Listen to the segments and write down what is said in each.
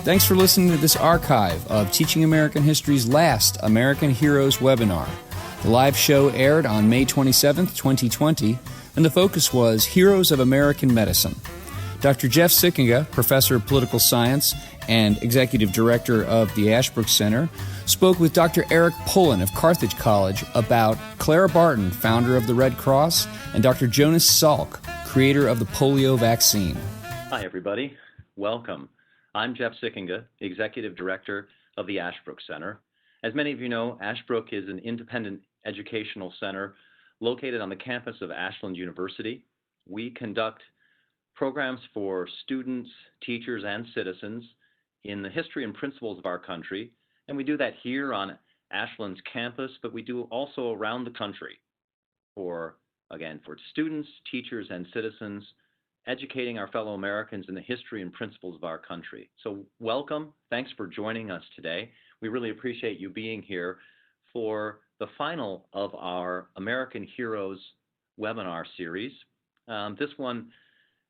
Thanks for listening to this archive of Teaching American History's last American Heroes webinar. The live show aired on May 27, 2020, and the focus was Heroes of American Medicine. Dr. Jeff Sickinga, Professor of Political Science and Executive Director of the Ashbrook Center, spoke with Dr. Eric Pollan of Carthage College about Clara Barton, founder of the Red Cross, and Dr. Jonas Salk, creator of the polio vaccine. Hi, everybody. Welcome. I'm Jeff Sickinga, Executive Director of the Ashbrook Center. As many of you know, Ashbrook is an independent educational center located on the campus of Ashland University. We conduct programs for students, teachers, and citizens in the history and principles of our country, and we do that here on Ashland's campus, but we do also around the country for students, teachers, and citizens, educating our fellow Americans in the history and principles of our country. So welcome. Thanks for joining us today. We really appreciate you being here for the final of our American Heroes webinar series. This one,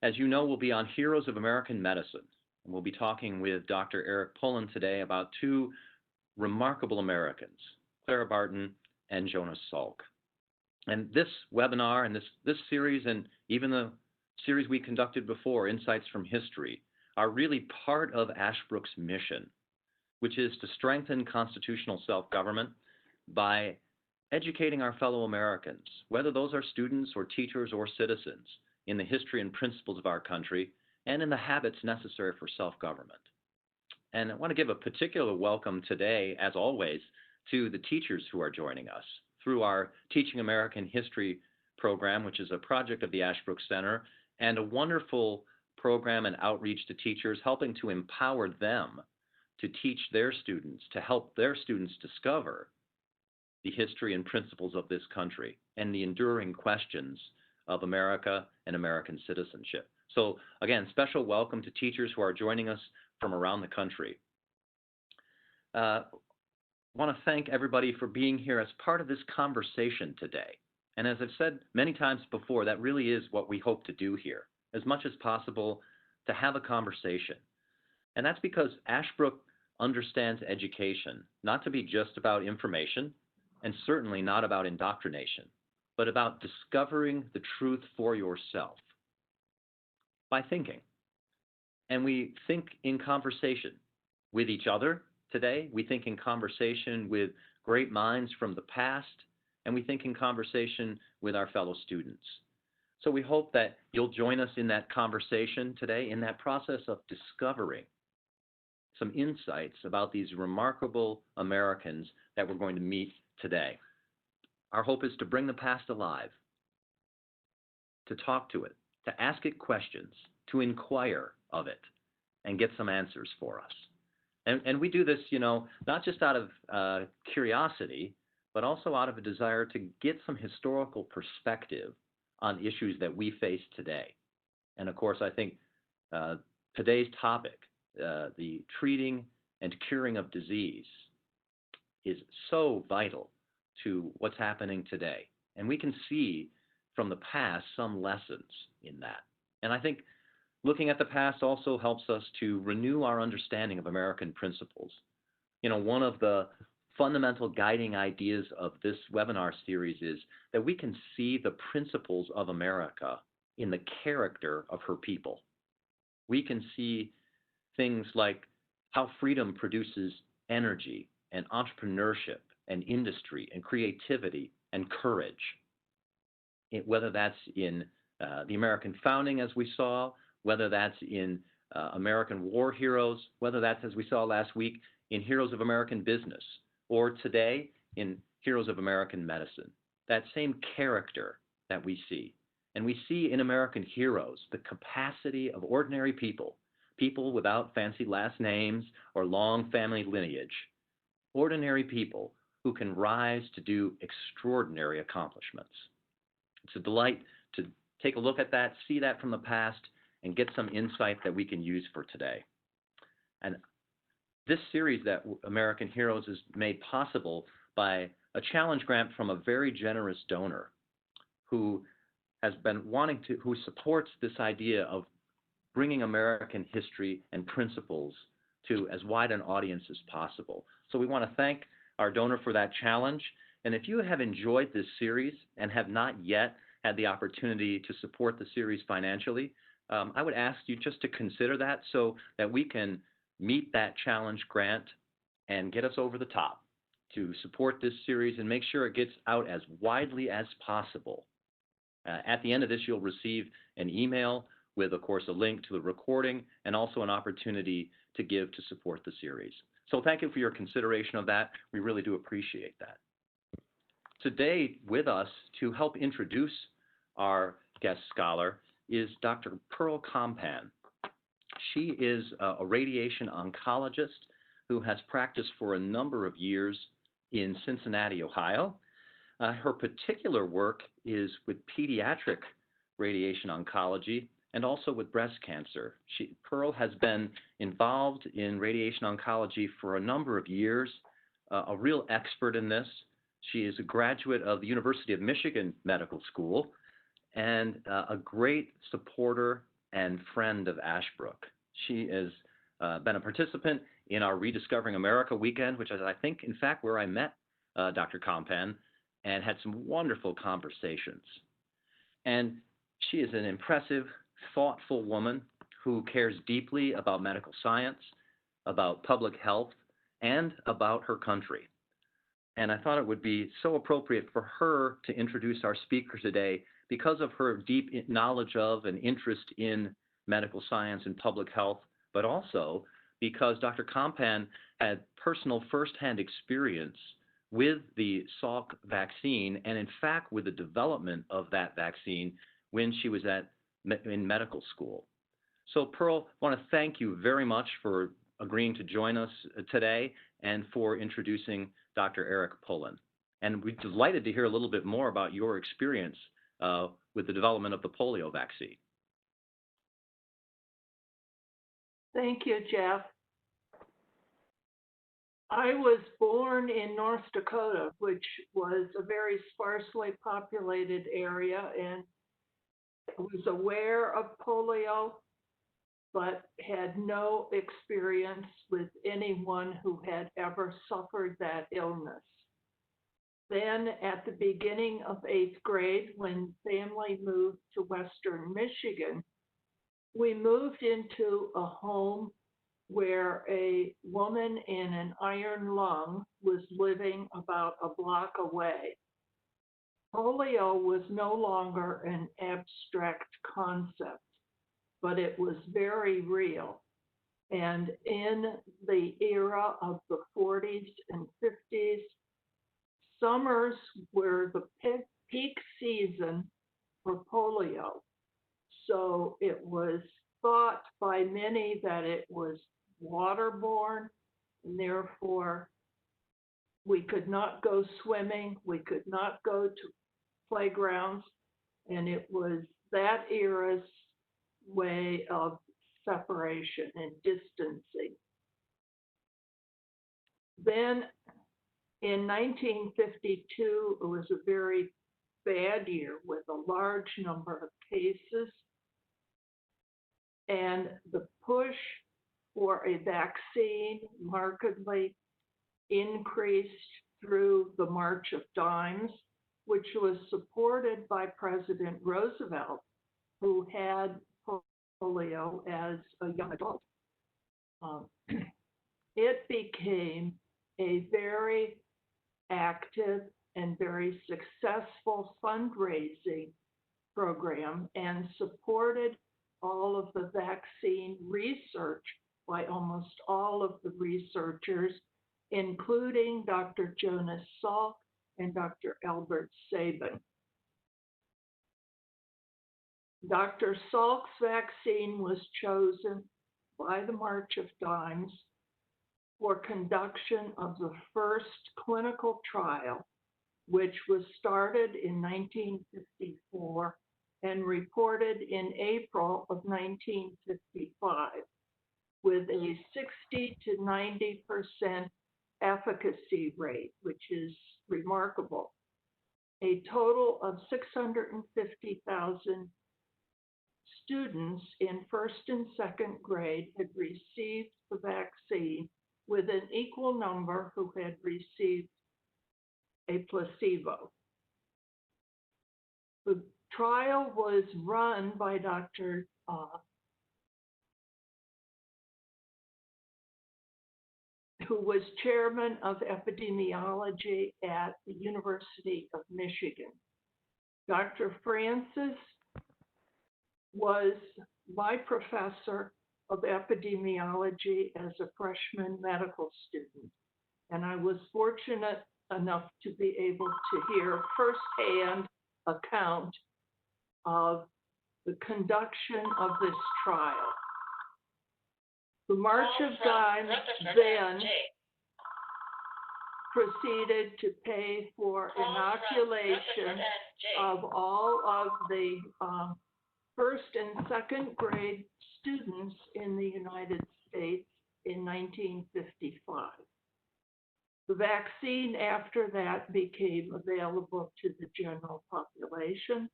as you know, will be on Heroes of American Medicine. And we'll be talking with Dr. Eric Pollan today about two remarkable Americans, Clara Barton and Jonas Salk. And this webinar and this series, and even the series we conducted before, Insights from History, are really part of Ashbrook's mission, which is to strengthen constitutional self-government by educating our fellow Americans, whether those are students or teachers or citizens, in the history and principles of our country and in the habits necessary for self-government. And I want to give a particular welcome today, as always, to the teachers who are joining us through our Teaching American History program, which is a project of the Ashbrook Center, and a wonderful program and outreach to teachers, helping to empower them to teach their students, to help their students discover the history and principles of this country and the enduring questions of America and American citizenship. So again, special welcome to teachers who are joining us from around the country. I want to thank everybody for being here as part of this conversation today. And as I've said many times before, that really is what we hope to do here, as much as possible, to have a conversation. And that's because Ashbrook understands education not to be just about information, and certainly not about indoctrination, but about discovering the truth for yourself by thinking. And we think in conversation with each other today. We think in conversation with great minds from the past, and we think in conversation with our fellow students. So we hope that you'll join us in that conversation today, in that process of discovering some insights about these remarkable Americans that we're going to meet today. Our hope is to bring the past alive, to talk to it, to ask it questions, to inquire of it, and get some answers for us. And we do this, not just out of curiosity, but also out of a desire to get some historical perspective on issues that we face today. And of course, I think today's topic, the treating and curing of disease, is so vital to what's happening today. And we can see from the past some lessons in that. And I think looking at the past also helps us to renew our understanding of American principles. One of the fundamental guiding ideas of this webinar series is that we can see the principles of America in the character of her people. We can see things like how freedom produces energy and entrepreneurship and industry and creativity and courage, whether that's in the American founding, as we saw, whether that's in American war heroes, whether that's, as we saw last week, in Heroes of American Business, or today in Heroes of American Medicine. That same character that we see. And we see in American heroes the capacity of ordinary people, people without fancy last names or long family lineage, ordinary people who can rise to do extraordinary accomplishments. It's a delight to take a look at that, see that from the past, and get some insight that we can use for today. And this series that American Heroes is made possible by a challenge grant from a very generous donor who has been who supports this idea of bringing American history and principles to as wide an audience as possible. So we want to thank our donor for that challenge. And if you have enjoyed this series and have not yet had the opportunity to support the series financially, I would ask you just to consider that so that we can meet that challenge grant and get us over the top to support this series and make sure it gets out as widely as possible. At the end of this, you'll receive an email with, of course, a link to the recording and also an opportunity to give to support the series. So thank you for your consideration of that. We really do appreciate that. Today with us to help introduce our guest scholar is Dr. Pearl Kampf. She is a radiation oncologist who has practiced for a number of years in Cincinnati, Ohio. Her particular work is with pediatric radiation oncology and also with breast cancer. Pearl has been involved in radiation oncology for a number of years, a real expert in this. She is a graduate of the University of Michigan Medical School and a great supporter and friend of Ashbrook. She has been a participant in our Rediscovering America weekend, which is, I think, in fact, where I met Dr. Kampf and had some wonderful conversations. And she is an impressive, thoughtful woman who cares deeply about medical science, about public health, and about her country. And I thought it would be so appropriate for her to introduce our speaker today because of her deep knowledge of and interest in medical science and public health, but also because Dr. Kampf had personal firsthand experience with the Salk vaccine and, in fact, with the development of that vaccine when she was in medical school. So, Pearl, I want to thank you very much for agreeing to join us today and for introducing Dr. Eric Pollan. And we're delighted to hear a little bit more about your experience with the development of the polio vaccine. Thank you, Jeff. I was born in North Dakota, which was a very sparsely populated area, and was aware of polio, but had no experience with anyone who had ever suffered that illness. Then at the beginning of 8th grade, when family moved to Western Michigan, we moved into a home where a woman in an iron lung was living about a block away. Polio was no longer an abstract concept, but it was very real. And in the era of the 40s and 50s, summers were the peak season for polio. So it was thought by many that it was waterborne, and therefore we could not go swimming, we could not go to playgrounds, and it was that era's way of separation and distancing. Then in 1952, it was a very bad year with a large number of cases, and the push for a vaccine markedly increased through the March of Dimes, which was supported by President Roosevelt, who had polio as a young adult. It became a very active and very successful fundraising program and supported all of the vaccine research by almost all of the researchers, including Dr. Jonas Salk and Dr. Albert Sabin. Dr. Salk's vaccine was chosen by the March of Dimes for conduction of the first clinical trial, which was started in 1954 and reported in April of 1955, with a 60 to 90% efficacy rate, which is remarkable. A total of 650,000 students in first and second grade had received the vaccine with an equal number who had received a placebo. The trial was run by Dr. Who was chairman of epidemiology at the University of Michigan. Dr. Francis was my professor of epidemiology as a freshman medical student, and I was fortunate enough to be able to hear firsthand account of the conduction of this trial. The March of Dimes then proceeded to pay for inoculation of all of the first and second grade students in the United States in 1955. The vaccine after that became available to the general population,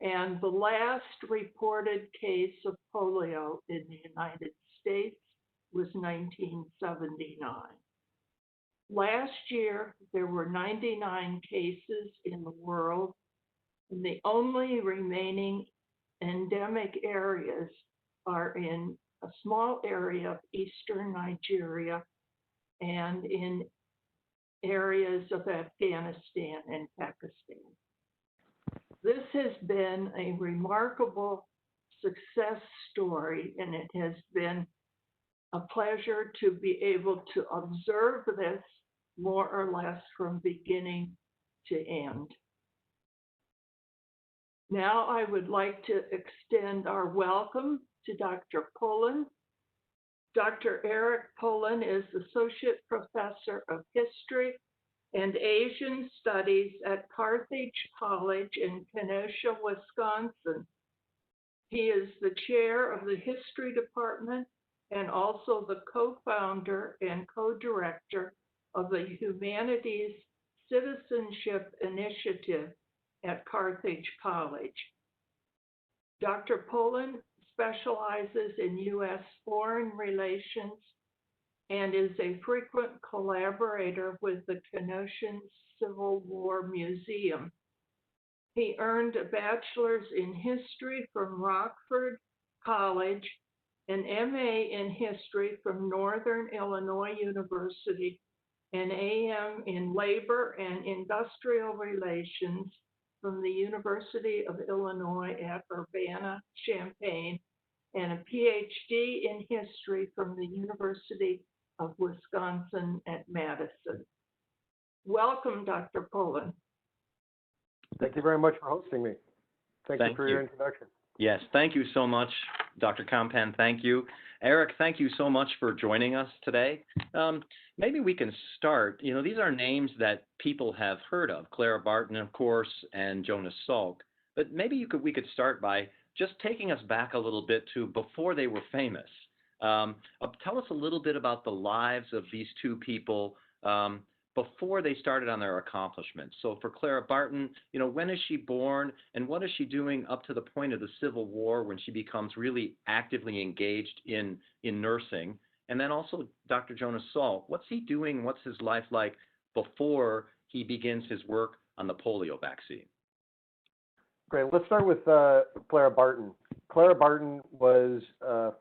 and the last reported case of polio in the United States was 1979. Last year, there were 99 cases in the world, and the only remaining endemic areas are in a small area of eastern Nigeria and in areas of Afghanistan and Pakistan. This has been a remarkable success story, and it has been a pleasure to be able to observe this more or less from beginning to end. Now I would like to extend our welcome to Dr. Pollan. Dr. Eric Pollan is Associate Professor of History and Asian Studies at Carthage College in Kenosha, Wisconsin. He is the chair of the History Department and also the co-founder and co-director of the Humanities Citizenship Initiative at Carthage College. Dr. Pollan specializes in U.S. foreign relations and is a frequent collaborator with the Kenosha Civil War Museum. He earned a bachelor's in history from Rockford College, an MA in history from Northern Illinois University, an AM in labor and industrial relations from the University of Illinois at Urbana-Champaign, and a PhD in history from the University of Wisconsin at Madison. Welcome, Dr. Pollan. Thank you very much for hosting me. Thank you for your introduction. Yes, thank you so much, Dr. Kampen. Thank you. Eric, thank you so much for joining us today. Maybe we can start. These are names that people have heard of, Clara Barton, of course, and Jonas Salk. But maybe we could start by just taking us back a little bit to before they were famous. Tell us a little bit about the lives of these two people before they started on their accomplishments. So for Clara Barton, when is she born and what is she doing up to the point of the Civil War when she becomes really actively engaged in nursing? And then also Dr. Jonas Salk, what's he doing? What's his life like before he begins his work on the polio vaccine? Great. Let's start with Clara Barton. Clara Barton was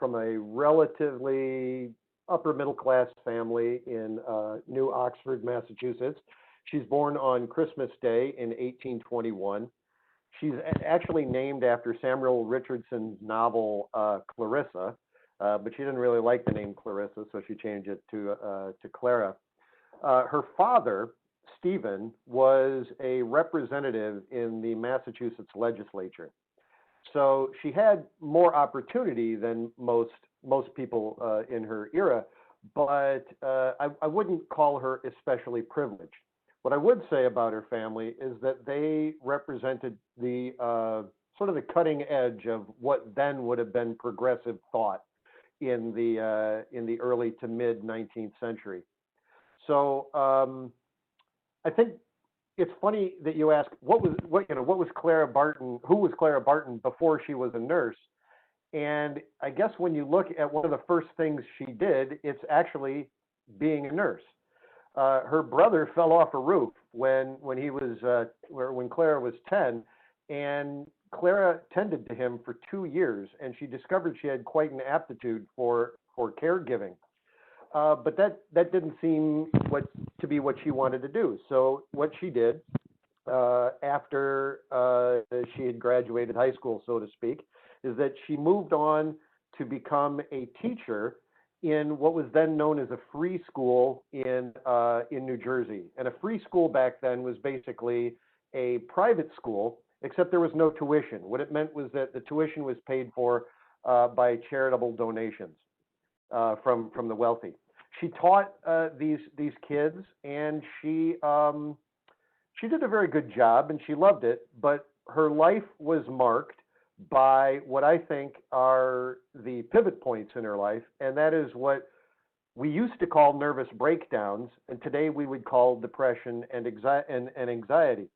from a relatively upper middle class family in New Oxford, Massachusetts. She's born on Christmas Day in 1821. She's actually named after Samuel Richardson's novel Clarissa, but she didn't really like the name Clarissa, so she changed it to Clara. Her father, Stephen, was a representative in the Massachusetts legislature. So she had more opportunity than most people in her era, but I wouldn't call her especially privileged. What I would say about her family is that they represented the sort of the cutting edge of what then would have been progressive thought in the early to mid 19th century. So I think it's funny that you ask what was Clara Barton? Who was Clara Barton before she was a nurse? And I guess when you look at one of the first things she did, it's actually being a nurse. Her brother fell off a roof when Clara was 10, and Clara tended to him for 2 years, and she discovered she had quite an aptitude for caregiving. But that didn't seem to be what she wanted to do. So what she did after she had graduated high school, so to speak, is that she moved on to become a teacher in what was then known as a free school in New Jersey. And a free school back then was basically a private school, except there was no tuition. What it meant was that the tuition was paid for by charitable donations from the wealthy. She taught these kids, and she did a very good job, and she loved it. But her life was marked by what I think are the pivot points in her life, and that is what we used to call nervous breakdowns, and today we would call depression and anxiety.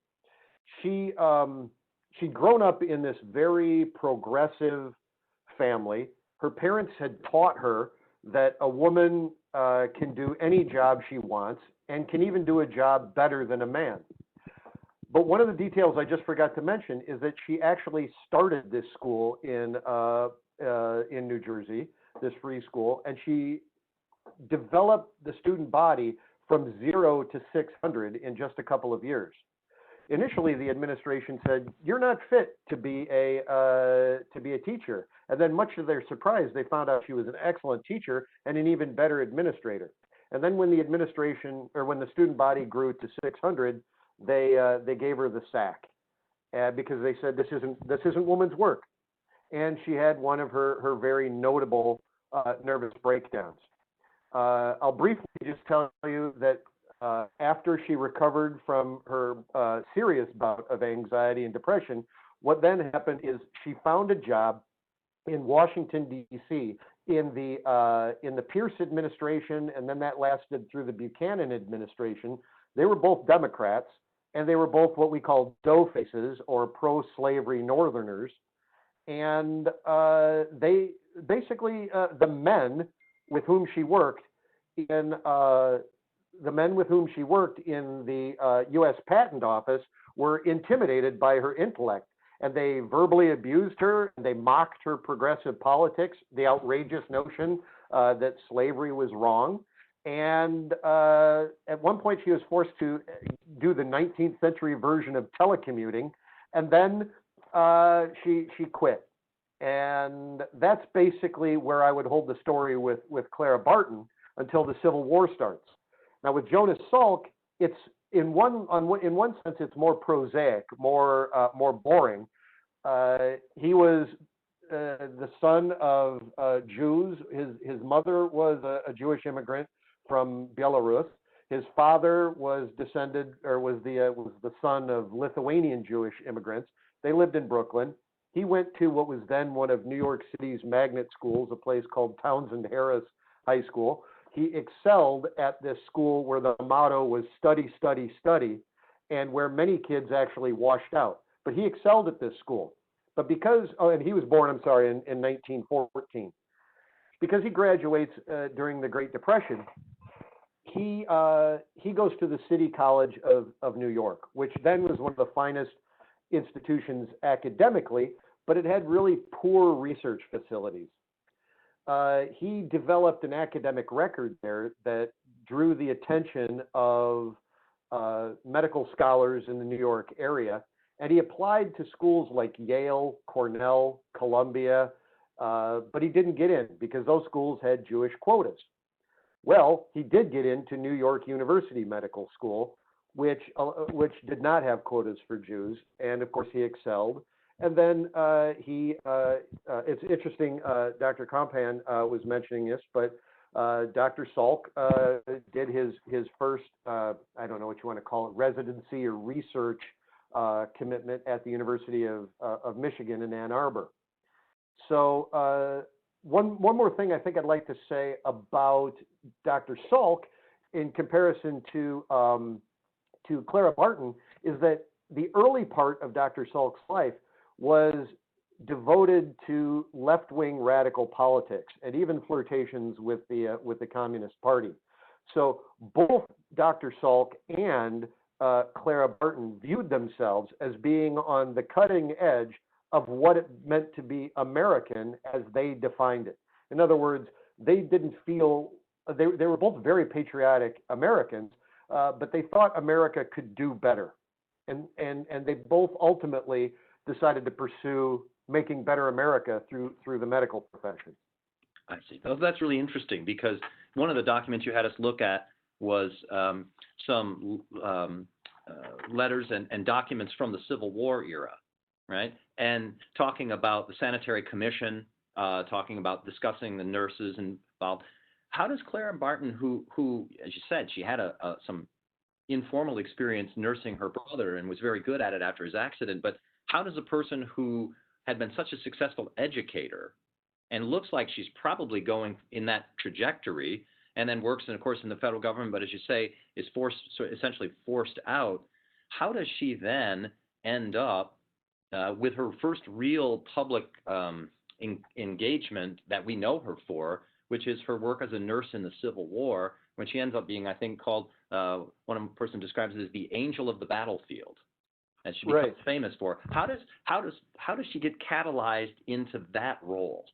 She'd grown up in this very progressive family. Her parents had taught her that a woman can do any job she wants and can even do a job better than a man. But one of the details I just forgot to mention is that she actually started this school in New Jersey, this free school, and she developed the student body from 0 to 600 in just a couple of years. Initially, the administration said, "You're not fit to be a teacher," and then, much to their surprise, they found out she was an excellent teacher and an even better administrator. And then, when the student body grew to 600, they gave her the sack because they said this isn't woman's work, and she had one of her very notable nervous breakdowns. I'll briefly just tell you that after she recovered from her serious bout of anxiety and depression, what then happened is she found a job in Washington, D.C. in the Pierce administration, and then that lasted through the Buchanan administration. They were both Democrats, and they were both what we call dough faces, or pro-slavery Northerners. And they basically, the men with whom she worked in the U.S. Patent Office were intimidated by her intellect, and they verbally abused her, and they mocked her progressive politics, the outrageous notion that slavery was wrong. And at one point, she was forced to do the 19th century version of telecommuting, and then she quit. And that's basically where I would hold the story with Clara Barton until the Civil War starts. Now, with Jonas Salk, it's in one sense it's more prosaic, more boring. He was the son of Jews. His mother was a Jewish immigrant from Belarus. His father was the son of Lithuanian Jewish immigrants. They lived in Brooklyn. He went to what was then one of New York City's magnet schools, a place called Townsend Harris High School. He excelled at this school where the motto was study, study, study, and where many kids actually washed out. But he excelled at this school. But and he was born, in 1914. Because he graduates during the Great Depression, he goes to the City College of New York, which then was one of the finest institutions academically, but it had really poor research facilities. He developed an academic record there that drew the attention of medical scholars in the New York area, and he applied to schools like Yale, Cornell, Columbia, but he didn't get in because those schools had Jewish quotas. Well, he did get into New York University Medical School, which did not have quotas for Jews, and of course he excelled. And then it's interesting, Dr. Compan was mentioning this, but Dr. Salk did his first, I don't know what you want to call it, residency or research commitment at the University of Michigan in Ann Arbor. So one more thing I think I'd like to say about Dr. Salk in comparison to Clara Barton is that the early part of Dr. Salk's life was devoted to left-wing radical politics and even flirtations with the Communist Party. So both Dr. Salk and Clara Barton viewed themselves as being on the cutting edge of what it meant to be American as they defined it. In other words, they didn't feel, they were both very patriotic Americans, but they thought America could do better. And they both ultimately decided to pursue making better America through the medical profession. I see. That's really interesting, because one of the documents you had us look at was some letters and documents from the Civil War era, right? And talking about the Sanitary Commission, talking about discussing the nurses involved. How does Clara Barton, who as you said, she had some informal experience nursing her brother and was very good at it after his accident, but how does a person who had been such a successful educator and looks like she's probably going in that trajectory, and then works, and of course, in the federal government, but as you say, is essentially forced out, how does she then end up with her first real public engagement that we know her for, which is her work as a nurse in the Civil War, when she ends up being, I think, called, one person describes it as the angel of the battlefield, and she becomes famous for. How does she get catalyzed into that role?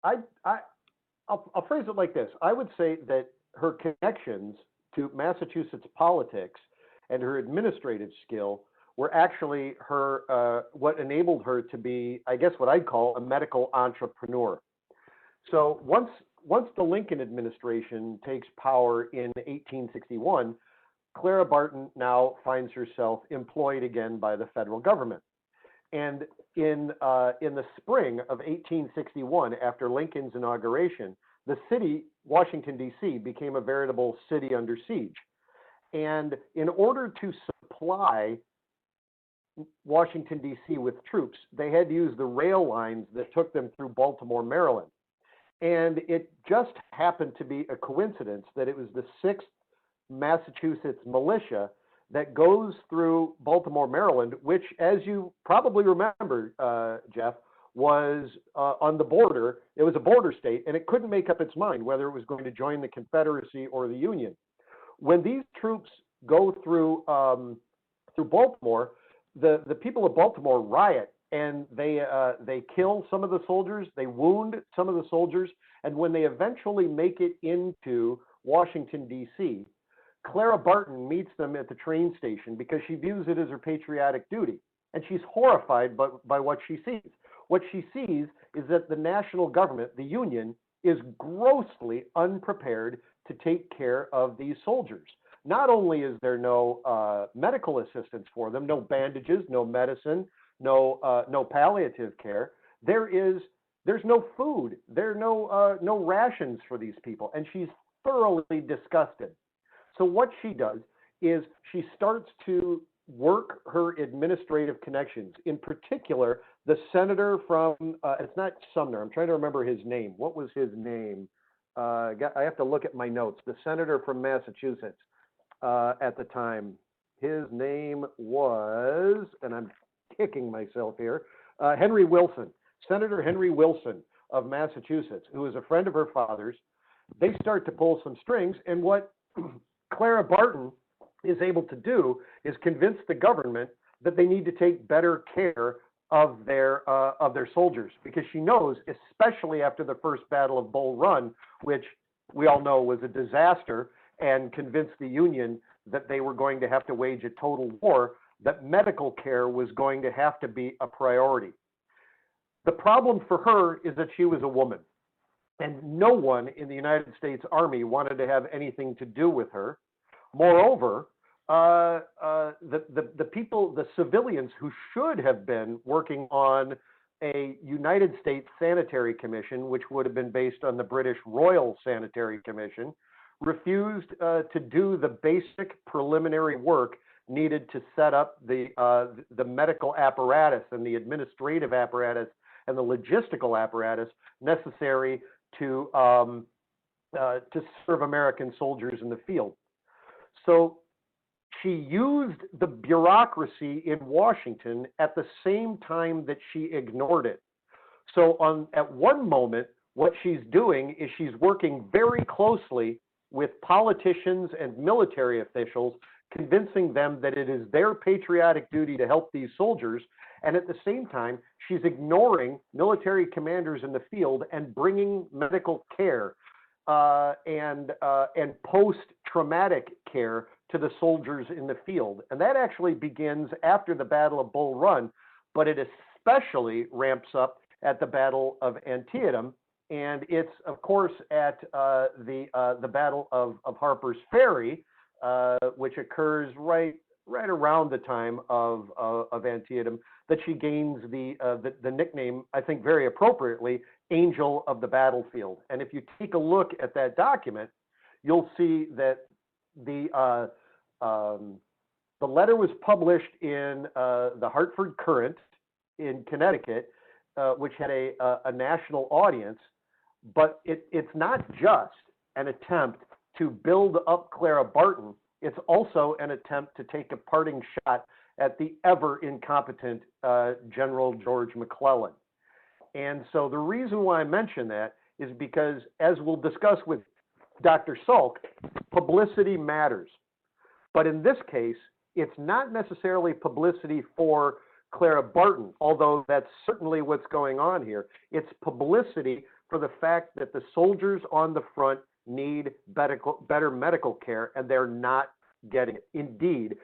I'll phrase it like this. I would say that her connections to Massachusetts politics and her administrative skill were actually her what enabled her to be, I guess, what I'd call a medical entrepreneur. So once the Lincoln administration takes power in 1861, Clara Barton now finds herself employed again by the federal government. And in the spring of 1861, after Lincoln's inauguration, the city, Washington, D.C., became a veritable city under siege. And in order to supply Washington, D.C. with troops, they had to use the rail lines that took them through Baltimore, Maryland. And it just happened to be a coincidence that it was the 6th Massachusetts militia that goes through Baltimore, Maryland, which, as you probably remember, Jeff, was on the border. It was a border state, and it couldn't make up its mind whether it was going to join the Confederacy or the Union. When these troops go through Baltimore, the people of Baltimore riot, and they kill some of the soldiers, they wound some of the soldiers, and when they eventually make it into Washington, D.C., Clara Barton meets them at the train station because she views it as her patriotic duty, and she's horrified by what she sees. What she sees is that the national government, the Union, is grossly unprepared to take care of these soldiers. Not only is there no medical assistance for them, no bandages, no medicine, no palliative care, there's no food, there are no rations for these people, and she's thoroughly disgusted. So what she does is she starts to work her administrative connections. In particular, the senator from, it's not Sumner, I'm trying to remember his name. What was his name? I have to look at my notes. The senator from Massachusetts at the time. His name was, and I'm kicking myself here, Henry Wilson. Senator Henry Wilson of Massachusetts, who is a friend of her father's. They start to pull some strings, and what Clara Barton is able to do is convince the government that they need to take better care of their soldiers, because she knows, especially after the first Battle of Bull Run, which we all know was a disaster, and convinced the Union that they were going to have to wage a total war, that medical care was going to have to be a priority. The problem for her is that she was a woman, and no one in the United States Army wanted to have anything to do with her. Moreover, the people, the civilians who should have been working on a United States Sanitary Commission, which would have been based on the British Royal Sanitary Commission, refused to do the basic preliminary work needed to set up the medical apparatus and the administrative apparatus and the logistical apparatus necessary to serve American soldiers in the field. So she used the bureaucracy in Washington at the same time that she ignored it. So at one moment, what she's doing is she's working very closely with politicians and military officials, convincing them that it is their patriotic duty to help these soldiers. And at the same time, she's ignoring military commanders in the field and bringing medical care and post-traumatic care to the soldiers in the field. And that actually begins after the Battle of Bull Run, but it especially ramps up at the Battle of Antietam. And it's, of course, at the Battle of Harper's Ferry, which occurs right around the time of Antietam, that she gains the nickname, I think very appropriately, Angel of the Battlefield. And if you take a look at that document, you'll see that the letter was published in the Hartford Courant in Connecticut, which had a national audience. But it's not just an attempt to build up Clara Barton. It's also an attempt to take a parting shot at the ever incompetent General George McClellan. And so the reason why I mention that is because, as we'll discuss with Dr. Salk, publicity matters. But in this case, it's not necessarily publicity for Clara Barton, although that's certainly what's going on here. It's publicity for the fact that the soldiers on the front need better medical care, and they're not getting it. Indeed,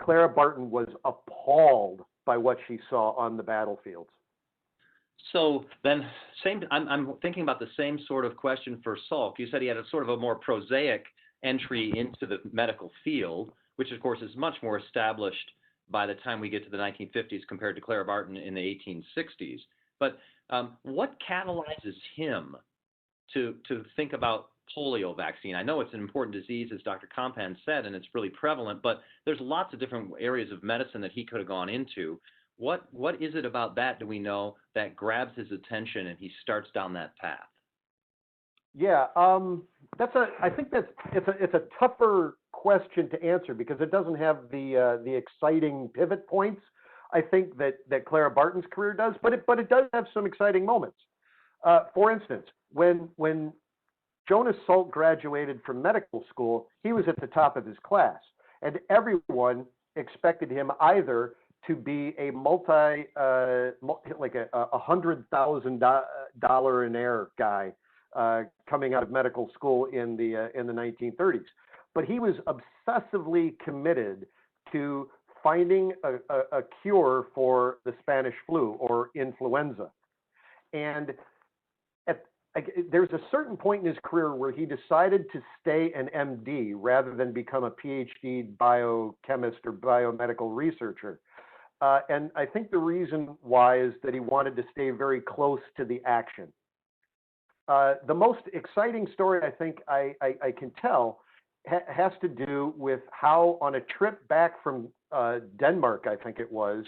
Clara Barton was appalled by what she saw on the battlefields. So then, I'm thinking about the same sort of question for Salk. You said he had a sort of a more prosaic entry into the medical field, which of course is much more established by the time we get to the 1950s compared to Clara Barton in the 1860s. But what catalyzes him to think about polio vaccine? I know it's an important disease, as Dr. Kampan said, and it's really prevalent, but there's lots of different areas of medicine that he could have gone into. What is it about that, do we know, that grabs his attention and he starts down that path? Yeah, I think it's a tougher question to answer because it doesn't have the exciting pivot points, I think, that Clara Barton's career does, but it does have some exciting moments. For instance, when Jonas Salk graduated from medical school, he was at the top of his class, and everyone expected him either to be a like a $100,000 an air guy coming out of medical school in the 1930s, but he was obsessively committed to finding a cure for the Spanish flu or influenza. And there's a certain point in his career where he decided to stay an MD rather than become a PhD biochemist or biomedical researcher. And I think the reason why is that he wanted to stay very close to the action. The most exciting story I think I can tell has to do with how, on a trip back from Denmark, I think it was,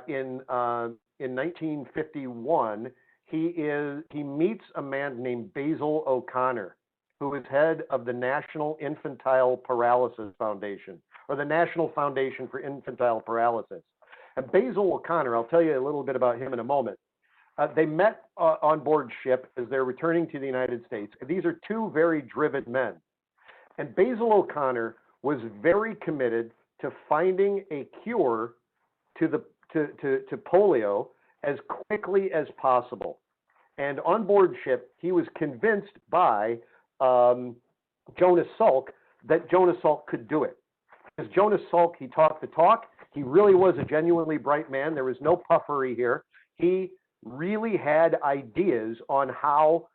in 1951, he meets a man named Basil O'Connor, who is head of the National Infantile Paralysis Foundation, or the National Foundation for Infantile Paralysis. And Basil O'Connor, I'll tell you a little bit about him in a moment. They met on board ship as they're returning to the United States. These are two very driven men. And Basil O'Connor was very committed to finding a cure to polio as quickly as possible. And on board ship, he was convinced by Jonas Salk that Jonas Salk could do it. Because Jonas Salk, he talked the talk. He really was a genuinely bright man. There was no puffery here. He really had ideas on how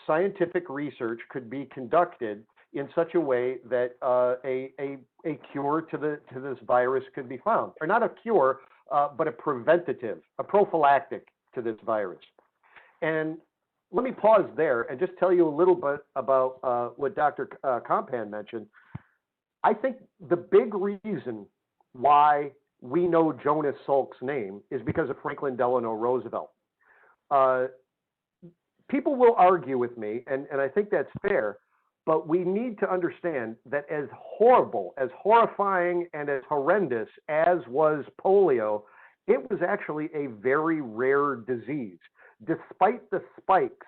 scientific research could be conducted in such a way that a cure to this virus could be found. Or not a cure, but a preventative, a prophylactic to this virus. And let me pause there and just tell you a little bit about what Dr. Kampan mentioned. I think the big reason why we know Jonas Salk's name is because of Franklin Delano Roosevelt. People will argue with me, and I think that's fair, But we need to understand that as horrible, as horrifying, and as horrendous as was polio, it was actually a very rare disease. Despite the spikes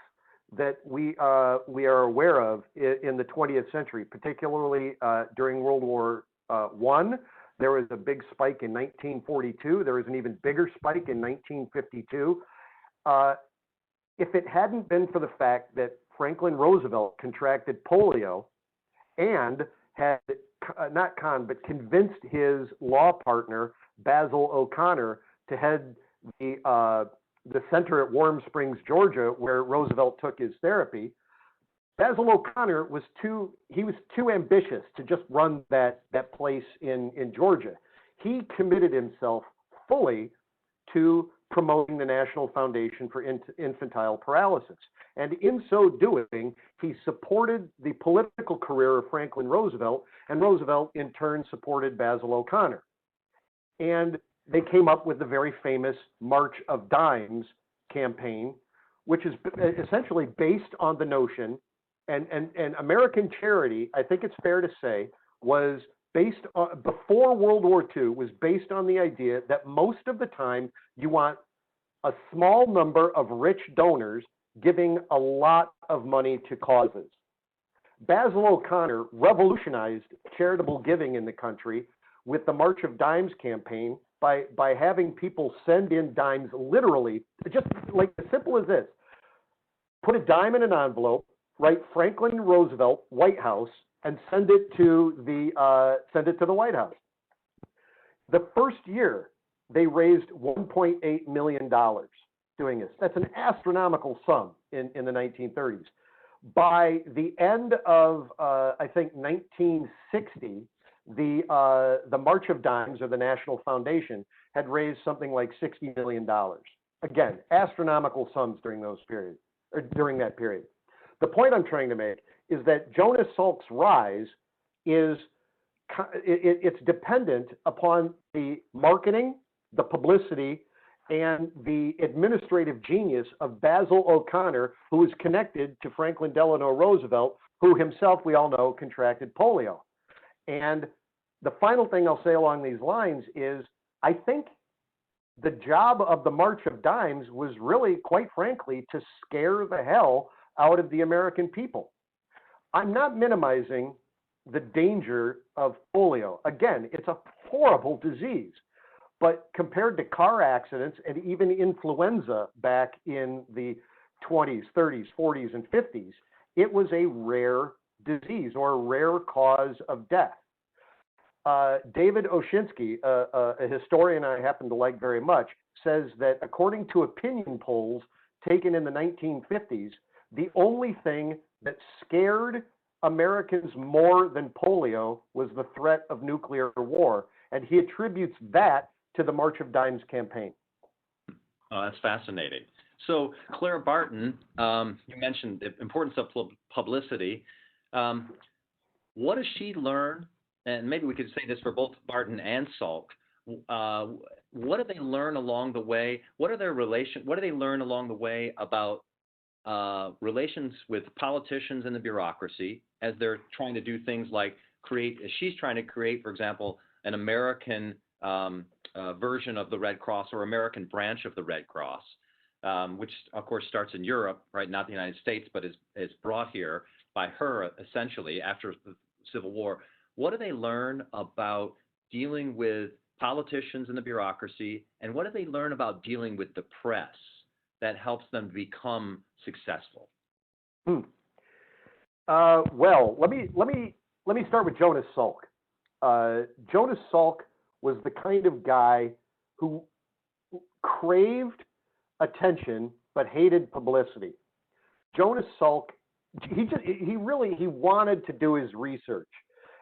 that we are aware of in the 20th century, particularly during World War I, there was a big spike in 1942. There was an even bigger spike in 1952. If it hadn't been for the fact that Franklin Roosevelt contracted polio and had but convinced his law partner, Basil O'Connor, to head the center at Warm Springs, Georgia, where Roosevelt took his therapy. Basil O'Connor was too ambitious to just run that place in Georgia. He committed himself fully to promoting the National Foundation for Infantile Paralysis. And in so doing, he supported the political career of Franklin Roosevelt, and Roosevelt in turn supported Basil O'Connor. And they came up with the very famous March of Dimes campaign, which is essentially based on the notion, and American charity, I think it's fair to say, was based on, before World War II, was based on the idea that most of the time you want a small number of rich donors giving a lot of money to causes. Basil O'Connor revolutionized charitable giving in the country with the March of Dimes campaign by having people send in dimes, literally, just like as simple as this. Put a dime in an envelope, write Franklin Roosevelt, White House, and send it to the White House. The first year, they raised $1.8 million doing this. That's an astronomical sum in the 1930s. By the end of, I think, 1960, the March of Dimes, or the National Foundation, had raised something like $60 million. Again, astronomical sums during that period. The point I'm trying to make is that Jonas Salk's rise it's dependent upon the marketing, the publicity, and the administrative genius of Basil O'Connor, who is connected to Franklin Delano Roosevelt, who himself, we all know, contracted polio. And the final thing I'll say along these lines is, I think the job of the March of Dimes was really, quite frankly, to scare the hell out of the American people. I'm not minimizing the danger of polio. Again, it's a horrible disease. But compared to car accidents and even influenza back in the 20s, 30s, 40s, and 50s, it was a rare disease or a rare cause of death. David Oshinsky, a historian I happen to like very much, says that according to opinion polls taken in the 1950s, the only thing that scared Americans more than polio was the threat of nuclear war. And he attributes that to the March of Dimes campaign. Oh, that's fascinating. So, Clara Barton, you mentioned the importance of publicity. What does she learn? And maybe we could say this for both Barton and Salk. What do they learn along the way? What do they learn along the way about relations with politicians and the bureaucracy as they're trying to do things like she's trying to create, for example, an American version of the Red Cross, or American branch of the Red Cross, which of course starts in Europe, right? Not the United States, but is brought here by her essentially after the Civil War. What do they learn about dealing with politicians and the bureaucracy, and what do they learn about dealing with the press that helps them become successful? Well, let me start with Jonas Salk. Jonas Salk was the kind of guy who craved attention but hated publicity. Jonas Salk, he wanted to do his research.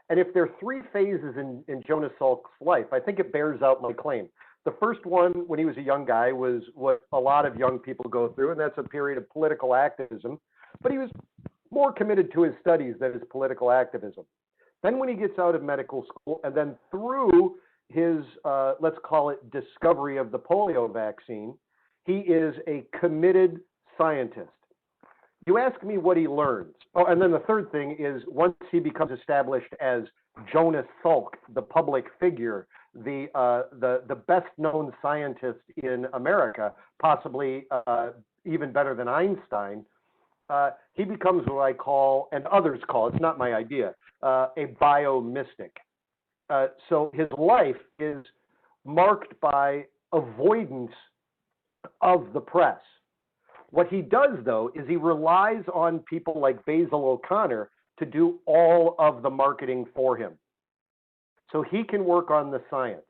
And if there are three phases in Jonas Salk's life, I think it bears out my claim. The first one, when he was a young guy, was what a lot of young people go through, and that's a period of political activism. But he was more committed to his studies than his political activism. Then when he gets out of medical school, and then through his, let's call it, discovery of the polio vaccine, he is a committed scientist. You ask me what he learns. Oh, and then the third thing is once he becomes established as Jonas Salk, the public figure, the best known scientist in America, possibly even better than Einstein, he becomes what I call, and others call, it's not my idea, a biomystic. So his life is marked by avoidance of the press. What he does, though, is he relies on people like Basil O'Connor to do all of the marketing for him. So he can work on the science.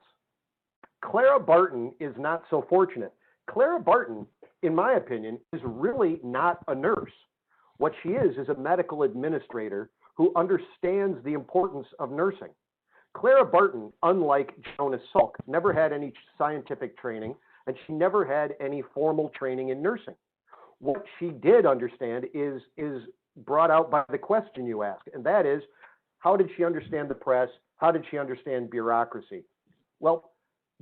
Clara Barton is not so fortunate. Clara Barton, in my opinion, is really not a nurse. What she is a medical administrator who understands the importance of nursing. Clara Barton, unlike Jonas Salk, never had any scientific training, and she never had any formal training in nursing. What she did understand is brought out by the question you asked, and that is, how did she understand the press? How did she understand bureaucracy? Well,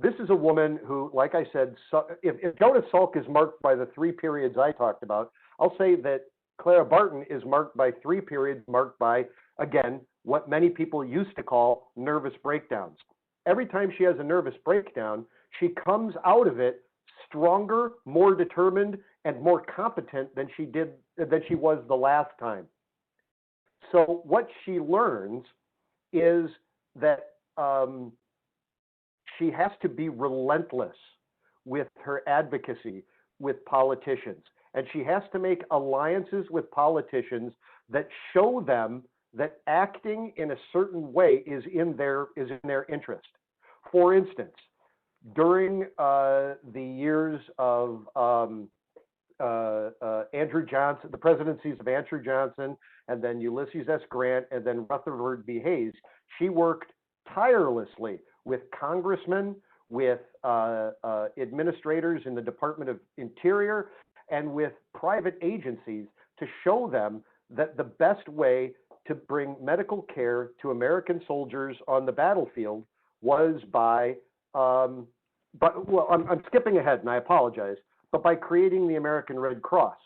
this is a woman who, like I said, if Jonas Salk is marked by the 3 periods I talked about, I'll say that Clara Barton is marked by 3 periods marked by, again, what many people used to call nervous breakdowns. Every time she has a nervous breakdown, she comes out of it stronger, more determined, and more competent than she was the last time. So what she learns is that she has to be relentless with her advocacy with politicians. And she has to make alliances with politicians that show them that acting in a certain way is in their interest. For instance, during the years of Andrew Johnson, the presidencies of Andrew Johnson, and then Ulysses S. Grant, and then Rutherford B. Hayes, she worked tirelessly with congressmen, with administrators in the Department of Interior, and with private agencies to show them that the best way to bring medical care to American soldiers on the battlefield was by, I'm skipping ahead and I apologize, but by creating the American Red Cross.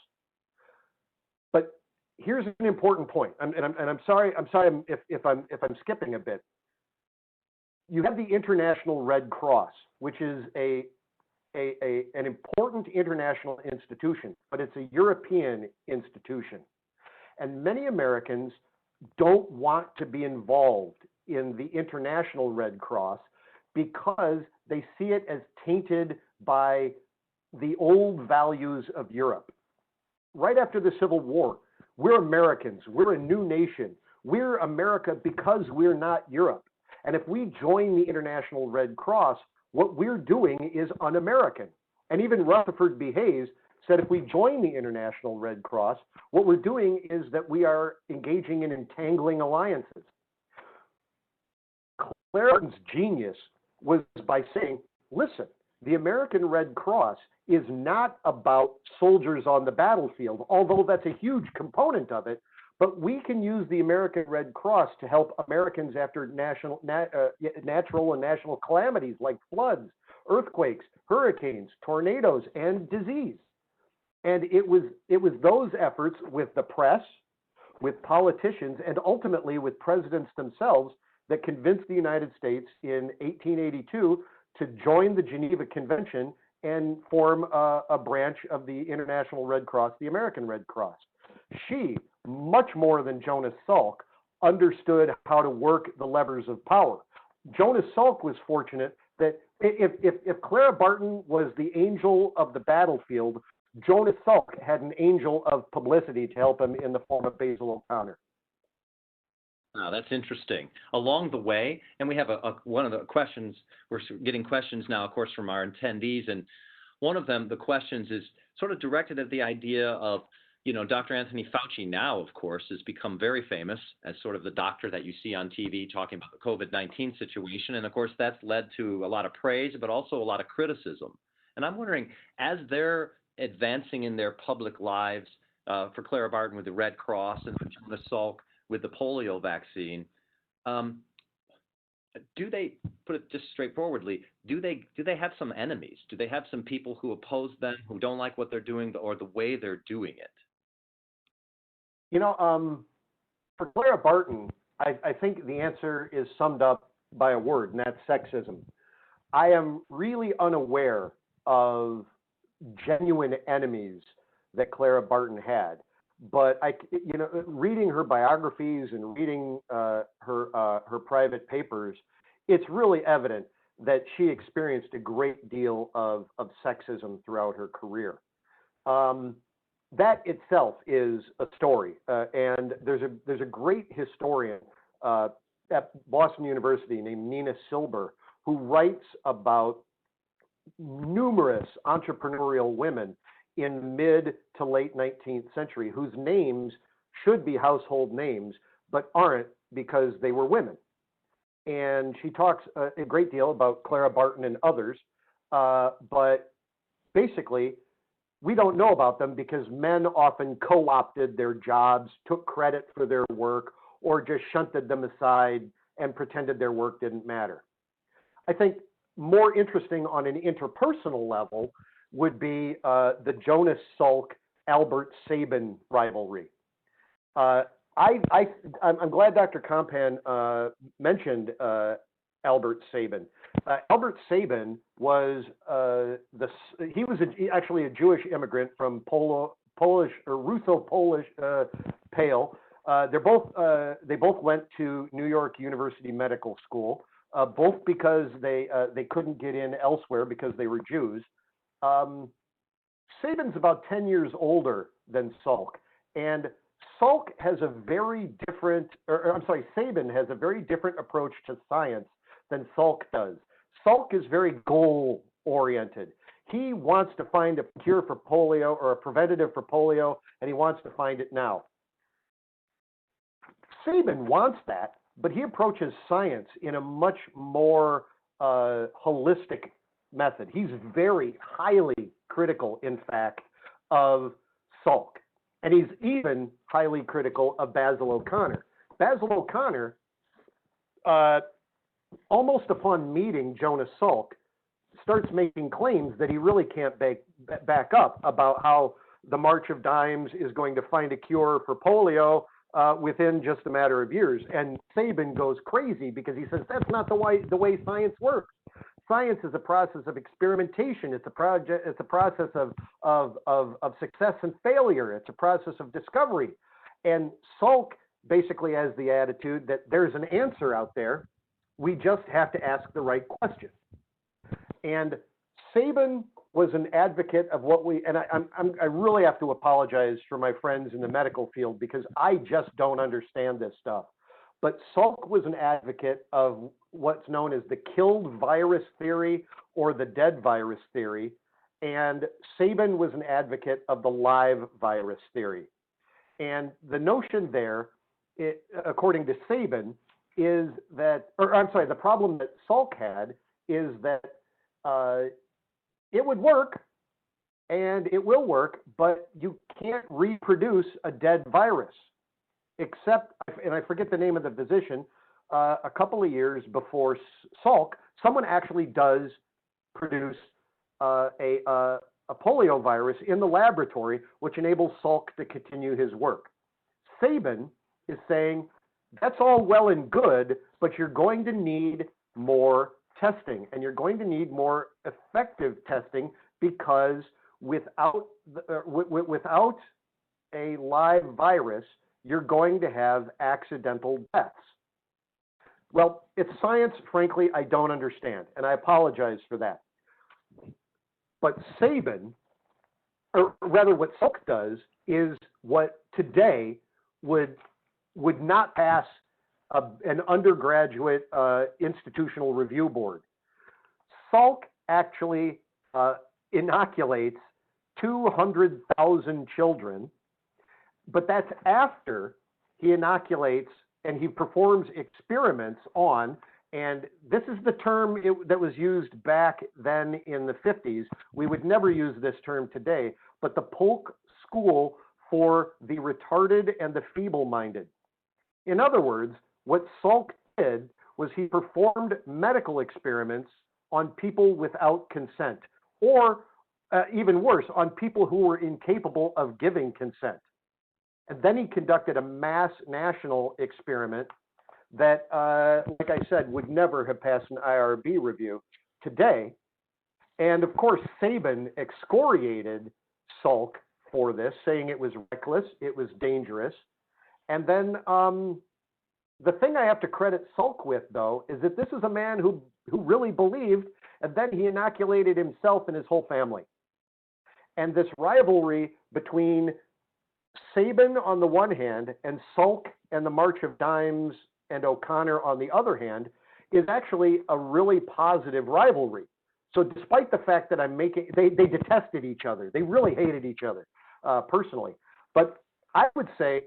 But here's an important point, and I'm sorry if I'm skipping a bit. You have the International Red Cross, which is an important international institution, but it's a European institution. And many Americans don't want to be involved in the International Red Cross because they see it as tainted by the old values of Europe. Right after the Civil War, we're Americans. We're a new nation. We're America because we're not Europe. And if we join the International Red Cross, what we're doing is un-American. And even Rutherford B. Hayes said if we join the International Red Cross, what we're doing is that we are engaging in entangling alliances. Clara Barton's genius was by saying, listen, the American Red Cross is not about soldiers on the battlefield, although that's a huge component of it, but we can use the American Red Cross to help Americans after natural and national calamities like floods, earthquakes, hurricanes, tornadoes, and disease. And it was those efforts with the press, with politicians, and ultimately with presidents themselves that convinced the United States in 1882 to join the Geneva Convention and form a branch of the International Red Cross, the American Red Cross. She, much more than Jonas Salk, understood how to work the levers of power. Jonas Salk was fortunate that if Clara Barton was the angel of the battlefield, Jonas Salk had an angel of publicity to help him in the form of Basil O'Connor. Wow, that's interesting. Along the way, and we have one of the questions, we're getting questions now, of course, from our attendees, and one of them, the questions is sort of directed at the idea of, Dr. Anthony Fauci now, of course, has become very famous as sort of the doctor that you see on TV talking about the COVID-19 situation. And of course, that's led to a lot of praise, but also a lot of criticism. And I'm wondering, as they're advancing in their public lives, for Clara Barton with the Red Cross and for Jonas Salk with the polio vaccine, do they, put it just straightforwardly, do they have some enemies? Do they have some people who oppose them, who don't like what they're doing or the way they're doing it? For Clara Barton, I think the answer is summed up by a word, and that's sexism. I am really unaware of genuine enemies that Clara Barton had, but reading her biographies and reading her private papers, it's really evident that she experienced a great deal of sexism throughout her career. That itself is a story, and there's a great historian at Boston University named Nina Silber who writes about numerous entrepreneurial women in mid to late 19th century whose names should be household names but aren't because they were women. And she talks a great deal about Clara Barton and others, but basically we don't know about them because men often co-opted their jobs, took credit for their work, or just shunted them aside and pretended their work didn't matter. I think more interesting on an interpersonal level would be the Jonas Salk Albert Sabin rivalry. I'm glad Dr. Kampan mentioned Albert Sabin. Albert Sabin was actually a Jewish immigrant from Polish or Russo-Polish Pale. They both went to New York University Medical School, both because they couldn't get in elsewhere because they were Jews. Sabin's about 10 years older than Salk, and Sabin has a very different approach to science than Salk does. Salk is very goal-oriented. He wants to find a cure for polio or a preventative for polio, and he wants to find it now. Sabin wants that, but he approaches science in a much more holistic method. He's very highly critical, in fact, of Salk. And he's even highly critical of Basil O'Connor. Basil O'Connor, almost upon meeting Jonas Salk, starts making claims that he really can't back up about how the March of Dimes is going to find a cure for polio within just a matter of years. And Sabin goes crazy because he says that's not the way science works. Science is a process of experimentation. It's a process of success and failure. It's a process of discovery. And Salk basically has the attitude that there's an answer out there. We just have to ask the right question. And Sabin was an advocate of I really have to apologize for my friends in the medical field because I just don't understand this stuff. But Salk was an advocate of what's known as the killed virus theory or the dead virus theory, and Sabin was an advocate of the live virus theory. And the notion there, according to Sabin, is that, the problem that Salk had is that it would work and it will work, but you can't reproduce a dead virus. Except, and I forget the name of the physician, a couple of years before Salk, someone actually does produce a polio virus in the laboratory, which enables Salk to continue his work. Sabin is saying, that's all well and good, but you're going to need more testing, and you're going to need more effective testing because without a live virus, you're going to have accidental deaths. Well, it's science, frankly, I don't understand, and I apologize for that. But Sabin, or rather what Salk does, is what today would not pass an undergraduate institutional review board. Salk actually inoculates 200,000 children, but that's after he inoculates and he performs experiments on, and this is the term that was used back then in the 50s. We would never use this term today, but the Polk School for the Retarded and the Feeble-Minded. In other words, what Salk did was he performed medical experiments on people without consent, or even worse, on people who were incapable of giving consent. And then he conducted a mass national experiment that, like I said, would never have passed an IRB review today. And of course, Sabin excoriated Salk for this, saying it was reckless, it was dangerous. And then the thing I have to credit Salk with, though, is that this is a man who really believed, and then he inoculated himself and his whole family. And this rivalry between Sabin on the one hand and Salk and the March of Dimes and O'Connor on the other hand is actually a really positive rivalry. So despite the fact that they detested each other, they really hated each other personally. But I would say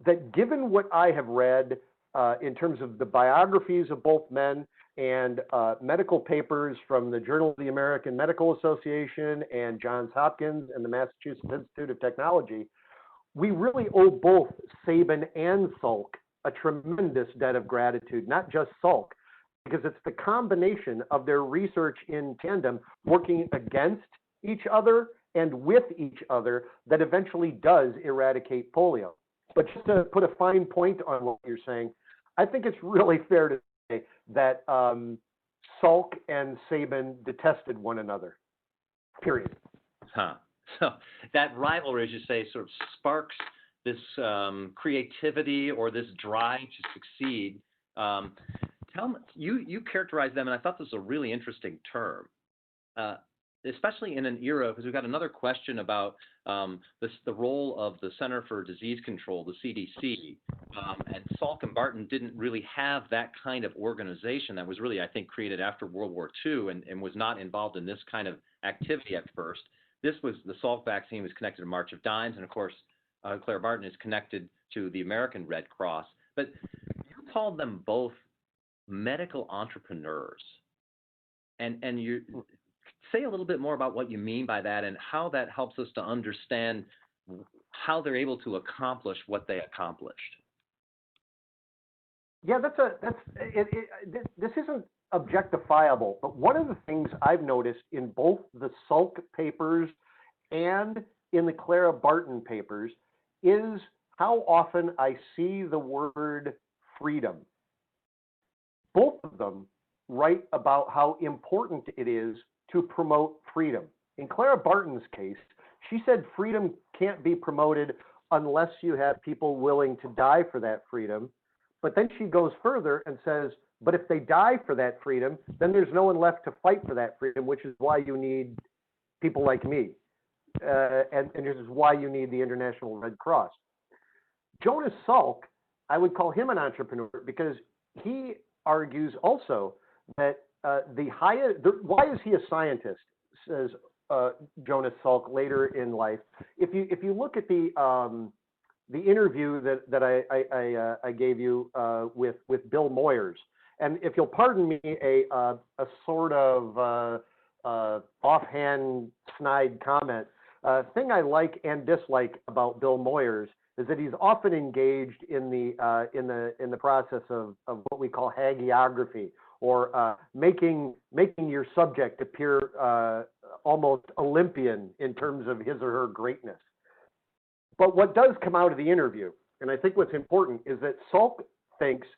that given what I have read in terms of the biographies of both men and medical papers from the Journal of the American Medical Association and Johns Hopkins and the Massachusetts Institute of Technology, we really owe both Sabin and Salk a tremendous debt of gratitude, not just Salk, because it's the combination of their research in tandem, working against each other and with each other, that eventually does eradicate polio. But just to put a fine point on what you're saying, I think it's really fair to say that Salk and Sabin detested one another, period. So that rivalry, as you say, sort of sparks this creativity or this drive to succeed. Tell me, you characterize them, and I thought this was a really interesting term, especially in an era, because we've got another question about the role of the Center for Disease Control, the CDC, and Salk and Barton didn't really have that kind of organization that was really, I think, created after World War II and was not involved in this kind of activity at first. This was, the Salk vaccine was connected to March of Dimes, and of course, Clara Barton is connected to the American Red Cross. But you called them both medical entrepreneurs. And you say a little bit more about what you mean by that and how that helps us to understand how they're able to accomplish what they accomplished. Yeah, this isn't objectifiable, but one of the things I've noticed in both the Salk papers and in the Clara Barton papers is how often I see the word freedom. Both of them write about how important it is to promote freedom. In Clara Barton's case, she said freedom can't be promoted unless you have people willing to die for that freedom. But then she goes further and says, but if they die for that freedom, then there's no one left to fight for that freedom, which is why you need people like me. And this is why you need the International Red Cross. Jonas Salk, I would call him an entrepreneur because he argues also that why is he a scientist, says Jonas Salk later in life. If you look at the interview that I gave you with Bill Moyers, and if you'll pardon me a sort of offhand snide comment, thing I like and dislike about Bill Moyers is that he's often engaged in the process of what we call hagiography, or making your subject appear almost Olympian in terms of his or her greatness. But what does come out of the interview, and I think what's important, is that Salk thinks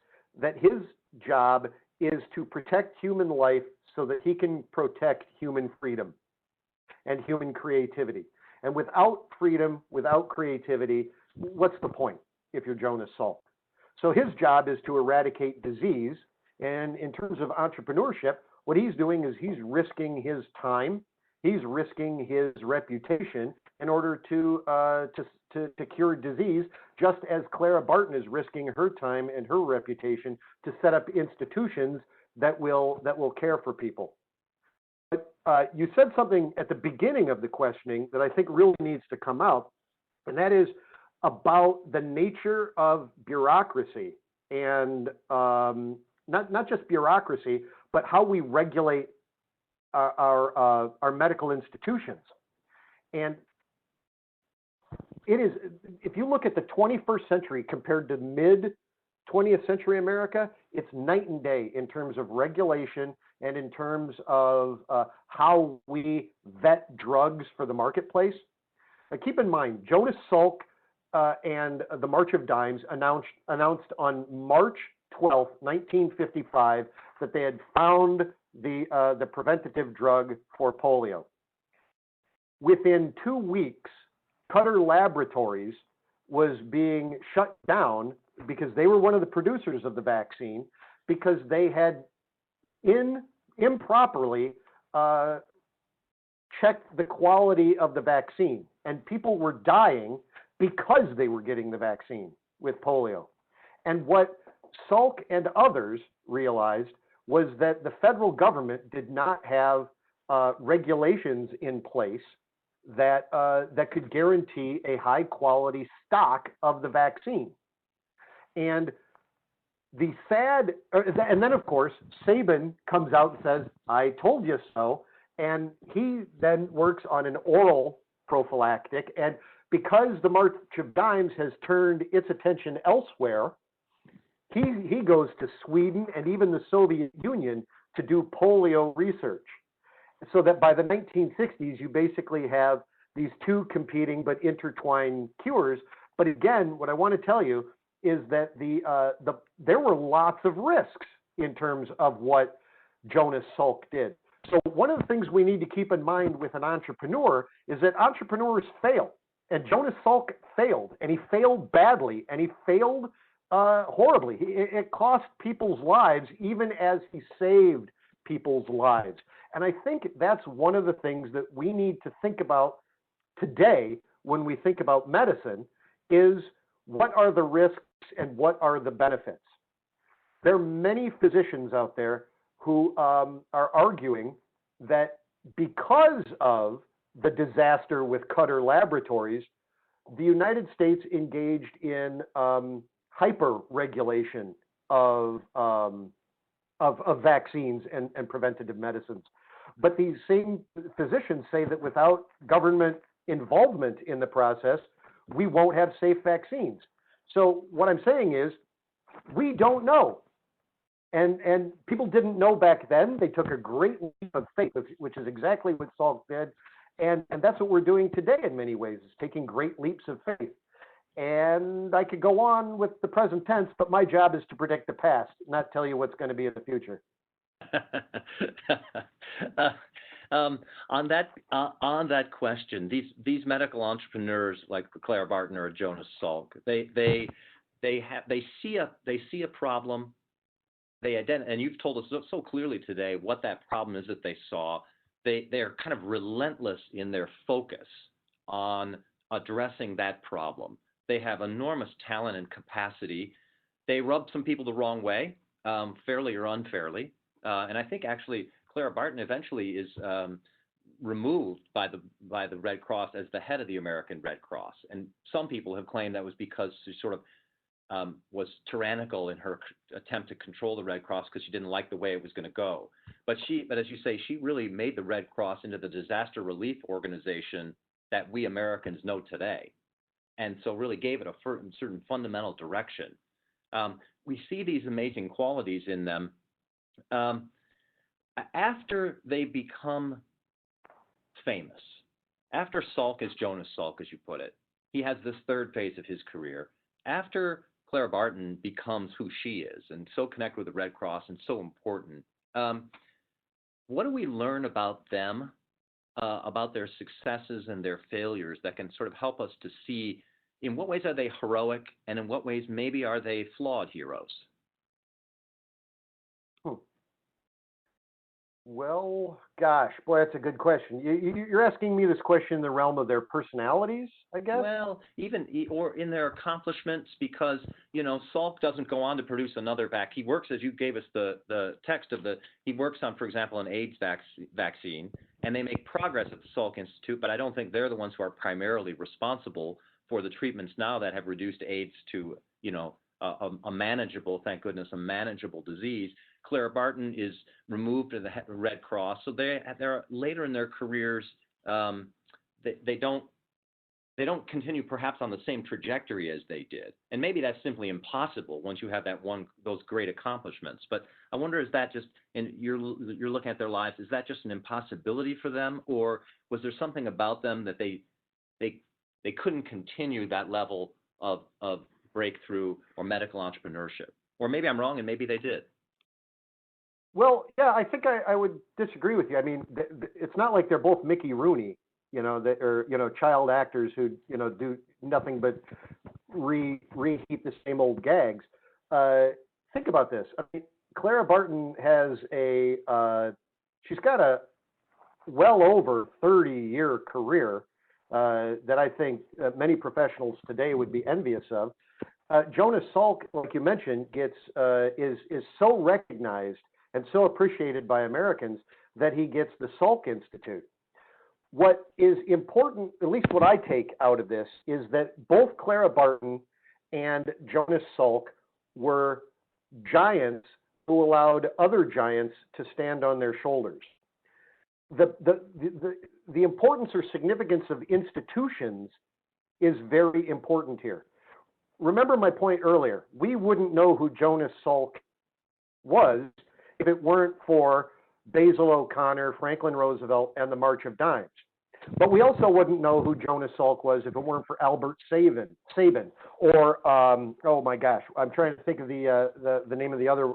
that his job is to protect human life so that he can protect human freedom and human creativity. And without freedom, without creativity, what's the point if you're Jonas Salk? So his job is to eradicate disease. And in terms of entrepreneurship, what he's doing is he's risking his time, he's risking his reputation in order to cure disease, just as Clara Barton is risking her time and her reputation to set up institutions that will care for people. But you said something at the beginning of the questioning that I think really needs to come out, and that is about the nature of bureaucracy and not just bureaucracy, but how we regulate our medical institutions. And it is, if you look at the 21st century compared to mid-20th century America, it's night and day in terms of regulation and in terms of how we vet drugs for the marketplace. Now, keep in mind, Jonas Salk and the March of Dimes announced on March 12th, 1955, that they had found the preventative drug for polio. Within 2 weeks, Cutter Laboratories was being shut down because they were one of the producers of the vaccine, because they had improperly checked the quality of the vaccine, and people were dying because they were getting the vaccine with polio. And what Salk and others realized was that the federal government did not have regulations in place that could guarantee a high quality stock of the vaccine. And and then of course, Sabin comes out and says, "I told you so." And he then works on an oral prophylactic. And because the March of Dimes has turned its attention elsewhere, he goes to Sweden and even the Soviet Union to do polio research. So that by the 1960s, you basically have these two competing but intertwined cures. But again, what I want to tell you is that there were lots of risks in terms of what Jonas Salk did. So one of the things we need to keep in mind with an entrepreneur is that entrepreneurs fail. And Jonas Salk failed, and he failed badly, and he failed horribly. It cost people's lives even as he saved people's lives. And I think that's one of the things that we need to think about today when we think about medicine is what are the risks and what are the benefits. There are many physicians out there who are arguing that because of the disaster with Cutter Laboratories, the United States engaged in hyper-regulation of vaccines and preventative medicines. But these same physicians say that without government involvement in the process, we won't have safe vaccines. So what I'm saying is, we don't know. And people didn't know back then. They took a great leap of faith, which is exactly what Salk did. And that's what we're doing today in many ways, is taking great leaps of faith. And I could go on with the present tense, but my job is to predict the past, not tell you what's going to be in the future. On that question, these medical entrepreneurs like Clara Barton or Jonas Salk, they see a problem. And you've told us so clearly today what that problem is that they saw. They're kind of relentless in their focus on addressing that problem. They have enormous talent and capacity. They rub some people the wrong way, fairly or unfairly. And I think actually Clara Barton eventually is removed by the Red Cross as the head of the American Red Cross. And some people have claimed that was because she sort of was tyrannical in her attempt to control the Red Cross because she didn't like the way it was going to go. But as you say, she really made the Red Cross into the disaster relief organization that we Americans know today, and so really gave it a certain fundamental direction. We see these amazing qualities in them. After they become famous, after Salk is Jonas Salk, as you put it, he has this third phase of his career. After Clara Barton becomes who she is and so connected with the Red Cross and so important, what do we learn about them, about their successes and their failures that can sort of help us to see in what ways are they heroic and in what ways maybe are they flawed heroes? Well, gosh, boy, that's a good question. You're asking me this question in the realm of their personalities, I guess? Well, or in their accomplishments, because, Salk doesn't go on to produce another vaccine. He works, as you gave us the text of he works on, for example, an AIDS vaccine, and they make progress at the Salk Institute, but I don't think they're the ones who are primarily responsible for the treatments now that have reduced AIDS to, a manageable, thank goodness, a manageable disease. Clara Barton is removed to the Red Cross, so they're later in their careers. They don't continue perhaps on the same trajectory as they did, and maybe that's simply impossible once you have those great accomplishments. But I wonder, is that just, and you're looking at their lives, is that just an impossibility for them, or was there something about them that they couldn't continue that level of breakthrough or medical entrepreneurship. Or maybe I'm wrong, and maybe they did. Well, yeah, I think I would disagree with you. I mean, it's not like they're both Mickey Rooney, or child actors who, do nothing but repeat the same old gags. Think about this. I mean, Clara Barton has she's got a well over 30-year career that I think many professionals today would be envious of. Jonas Salk, like you mentioned, is so recognized and so appreciated by Americans that he gets the Salk Institute. What is important, at least what I take out of this, is that both Clara Barton and Jonas Salk were giants who allowed other giants to stand on their shoulders. The importance or significance of institutions is very important here. Remember my point earlier. We wouldn't know who Jonas Salk was if it weren't for Basil O'Connor, Franklin Roosevelt, and the March of Dimes. But we also wouldn't know who Jonas Salk was if it weren't for Albert Sabin, or oh my gosh, I'm trying to think of the name of the other.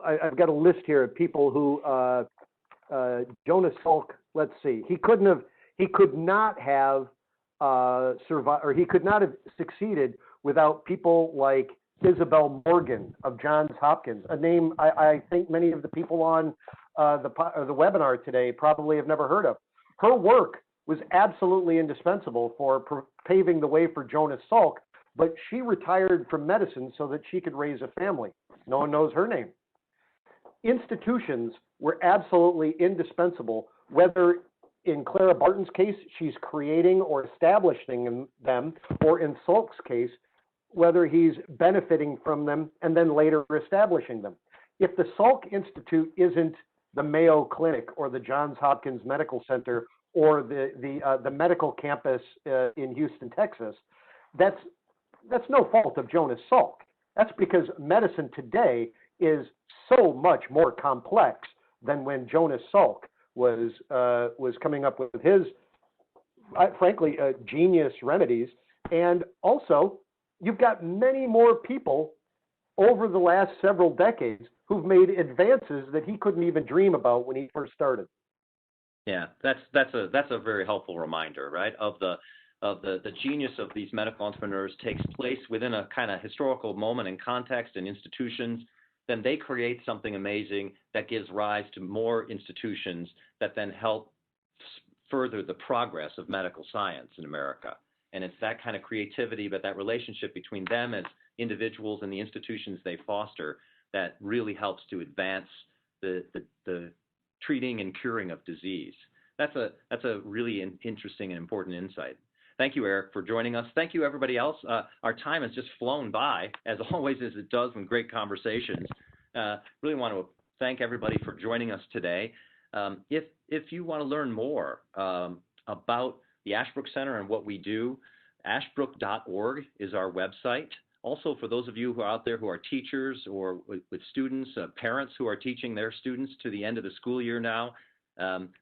I've got a list here of people who Jonas Salk. Let's see, he could not have survived, or he could not have succeeded without people like Isabel Morgan of Johns Hopkins, a name I think many of the people on the webinar today probably have never heard of. Her work was absolutely indispensable for paving the way for Jonas Salk, but she retired from medicine so that she could raise a family. No one knows her name. Institutions were absolutely indispensable, whether in Clara Barton's case, she's creating or establishing them, or in Salk's case, whether he's benefiting from them and then later establishing them. If the Salk Institute isn't the Mayo Clinic or the Johns Hopkins Medical Center or the medical campus in Houston, Texas, that's no fault of Jonas Salk. That's because medicine today is so much more complex than when Jonas Salk was coming up with his, frankly, genius remedies. And also, you've got many more people over the last several decades who've made advances that he couldn't even dream about when he first started. Yeah, that's a very helpful reminder, right? Of the genius of these medical entrepreneurs takes place within a kind of historical moment and context and institutions. Then they create something amazing that gives rise to more institutions that then help further the progress of medical science in America. And it's that kind of creativity, but that relationship between them as individuals and the institutions they foster that really helps to advance the treating and curing of disease. That's a really interesting and important insight. Thank you, Eric, for joining us. Thank you, everybody else. Our time has just flown by, as always, as it does in great conversations. Really want to thank everybody for joining us today. If you want to learn more about the Ashbrook Center and what we do, ashbrook.org is our website. Also, for those of you who are out there who are teachers or with students, parents who are teaching their students to the end of the school year now,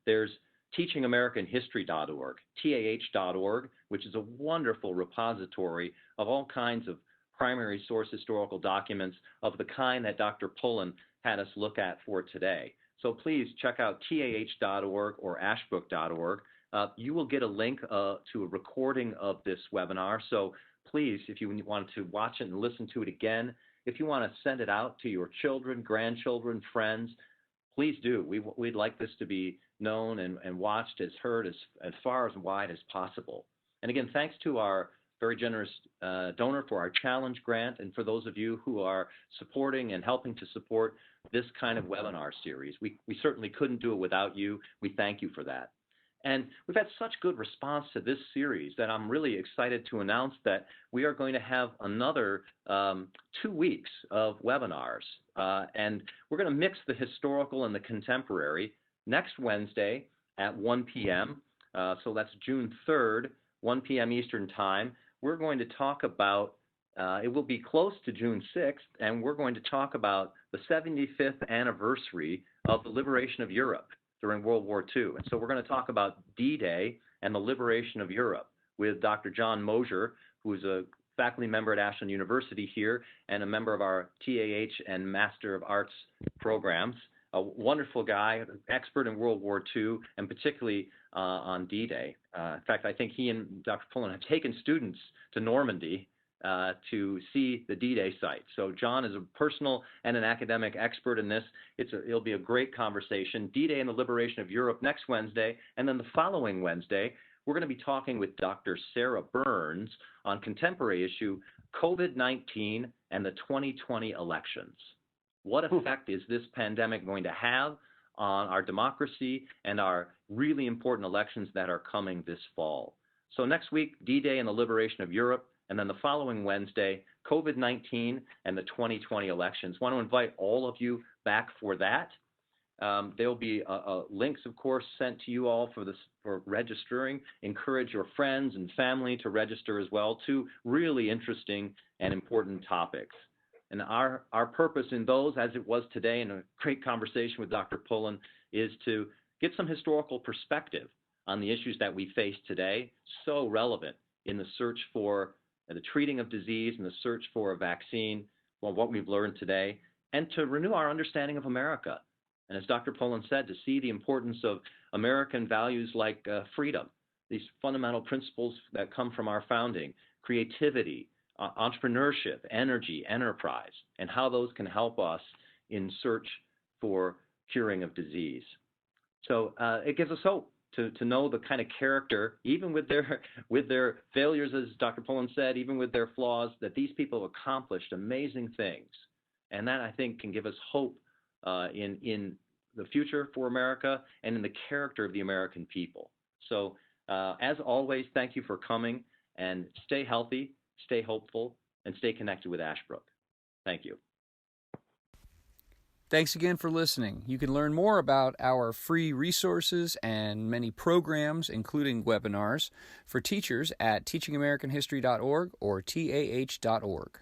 there's teachingamericanhistory.org, TAH.org, which is a wonderful repository of all kinds of primary source historical documents of the kind that Dr. Pollan had us look at for today. So please check out TAH.org or ashbrook.org. You will get a link to a recording of this webinar. So please, if you want to watch it and listen to it again, if you want to send it out to your children, grandchildren, friends, please do. We'd like this to be known and watched, heard as far as wide as possible. And again, thanks to our very generous donor for our challenge grant, and for those of you who are supporting and helping to support this kind of webinar series. We certainly couldn't do it without you. We thank you for that. And we've had such good response to this series that I'm really excited to announce that we are going to have another 2 weeks of webinars. And we're going to mix the historical and the contemporary next Wednesday at 1 p.m. So that's June 3rd, 1 p.m. Eastern Time. We're going to talk about, it will be close to June 6th, and we're going to talk about the 75th anniversary of the liberation of Europe during World War II. And so we're going to talk about D-Day and the liberation of Europe with Dr. John Mosier, who is a faculty member at Ashland University here and a member of our TAH and Master of Arts programs. A wonderful guy, expert in World War II, and particularly on D-Day. In fact, I think he and Dr. Pollan have taken students to Normandy to see the D-Day site. So John is a personal and an academic expert in this. It'll be a great conversation. D-Day and the Liberation of Europe next Wednesday, and then the following Wednesday, we're going to be talking with Dr. Sarah Burns on contemporary issue COVID-19 and the 2020 elections. What effect is this pandemic going to have on our democracy and our really important elections that are coming this fall? So next week, D-Day and the Liberation of Europe, and then the following Wednesday, COVID-19 and the 2020 elections. I want to invite all of you back for that. There will be links, of course, sent to you all for registering. Encourage your friends and family to register as well. Two really interesting and important topics. And our purpose in those, as it was today in a great conversation with Dr. Pollan, is to get some historical perspective on the issues that we face today, so relevant in the search for the treating of disease and the search for a vaccine, well, what we've learned today, and to renew our understanding of America. And as Dr. Pollan said, to see the importance of American values like freedom, these fundamental principles that come from our founding, creativity, entrepreneurship, energy, enterprise, and how those can help us in search for curing of disease. So it gives us hope to know the kind of character, even with their failures, as Dr. Pollan said, even with their flaws, that these people have accomplished amazing things. And that, I think, can give us hope in the future for America and in the character of the American people. So as always, thank you for coming, and stay healthy, stay hopeful, and stay connected with Ashbrook. Thank you. Thanks again for listening. You can learn more about our free resources and many programs, including webinars, for teachers at teachingamericanhistory.org or tah.org.